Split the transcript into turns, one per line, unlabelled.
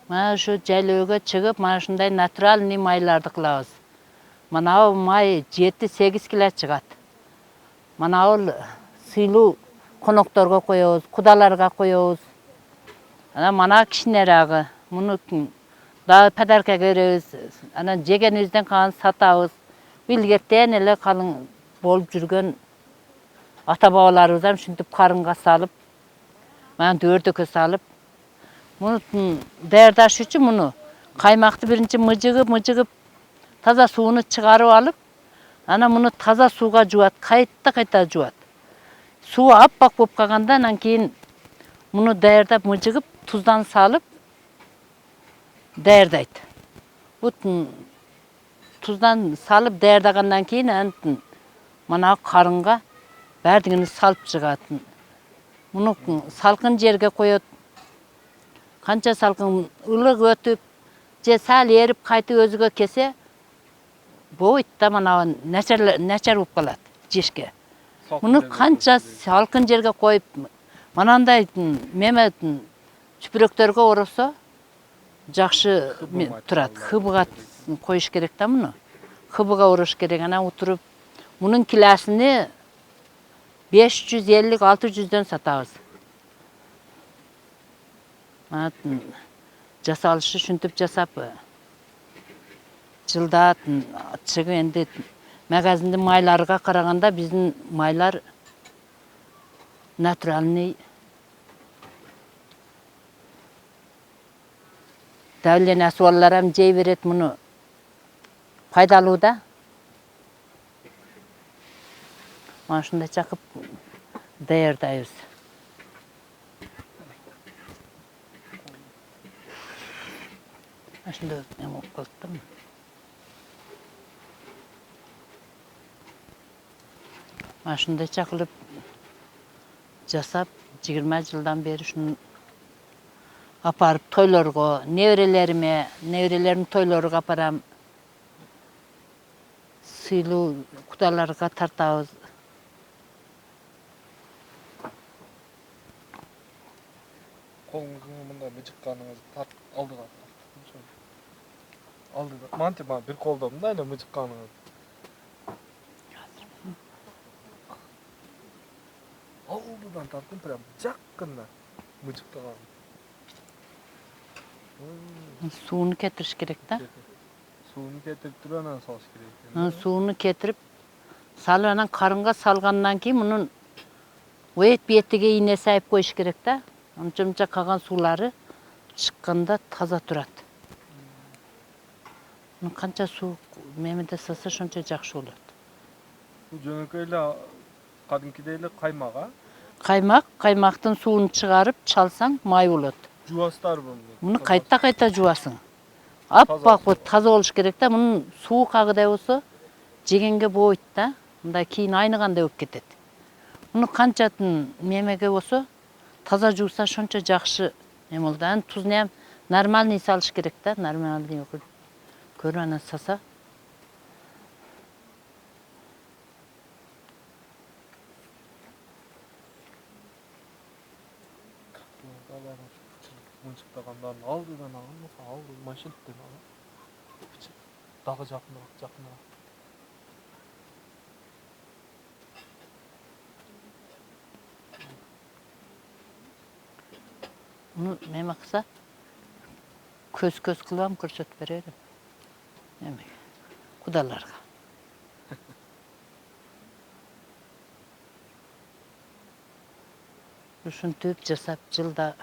Mana şu jaylöөгө чыгып, mana şunday натуральный майларды кылабыз. Mana bu may 7-8 kilo чыгат. Mana bul сыйлуу конокторго коебуз, кудаларга коебуз. Mana кичинерагы. Муну дагы подарка беребиз. Анан жегенибизден калган сатабыз. Билгектен эле калың болуп жүргөн ата-бабаларыбыздан ушинтип карынга салып, mana дөөрдөккө салып, муну даярдаш үчүн муну каймакты биринчи мыжыгып, таза сууну чыгарып алып, анан муну таза сууга жуат, кайта жуат. Суу аппак болуп калганда анан кийин муну даярдап мыжыгып, туздан салып даярдайт. Бут туздан салып даярдагандан кийин анан мана карынга бардыгын салып чыгат. Муну салкын жерге коет. Канча салкын ылык өтүп, же сал эрип кайтып өзүгө келсе, болбойт да мана начар болуп калат жешке. Муну канча салкын жерге коюп, манандай меме чүпүрөктөргө оросо жакшы турат. Хыбыга коюш керек да муну. Хыбыга орош керек. Анан отуруп, мунун килосуну 550-600дөн сатабыз. Жасалышы ушинтип жасап, жылда чыгып энди магазиндин майларга караганда биздин майлар натуральный. Давление суалларам жей берет, муну пайдалуу да. Mana şunda çakıp dayardayız. Şunda ne oldu? Mana şunda çakılıp жасап 20 жылдан бери şunu aparıp toylarga, nevrelerim toylarga aparam. Сыйлуу кудаларга тартабыз.
Колуңуздун мында мыжыкканыңыз алдыга. Алдыга. Манти бир колдо мындай эле мыжыкканыңыз. Алдыдан тарттым прям жаккында мыжыктаган.
Сууну кетириш керек да.
Сууну кетирип туруп анан салыш керек.
Сууну кетирип салып анан карынга салгандан кийин мунун оет бетиге ийне сайып коюш керек да. Анча калган суулары чыкканда таза турат. Канча суу мемеде салса шончо жакшы болот.
Бул жөнөкөй эле кадимкидей эле каймак, а?
Каймактын суун чыгарып чалсаң май болот.
Жуастар буну.
Муну кайта жуасың. Аппак болуп таза болуш керек да. Мунун суу кагыдай болсо жегенге болбойт да. Мындай кийин айныгандай болуп кетет. Муну канчатын мемеге болсо таза жууса шончо жакшы эме болду. Анан тузун ham нормальный салыш керек да. Нормальный көрүп анан саса.
Мынчыктагандарын алдыдан алды машинттен алып. Дагы жакыныраак.
Муну неме кылса көз кылам көрсөтүп берерим. Эме кудаларга. Ушинтип жасап жылда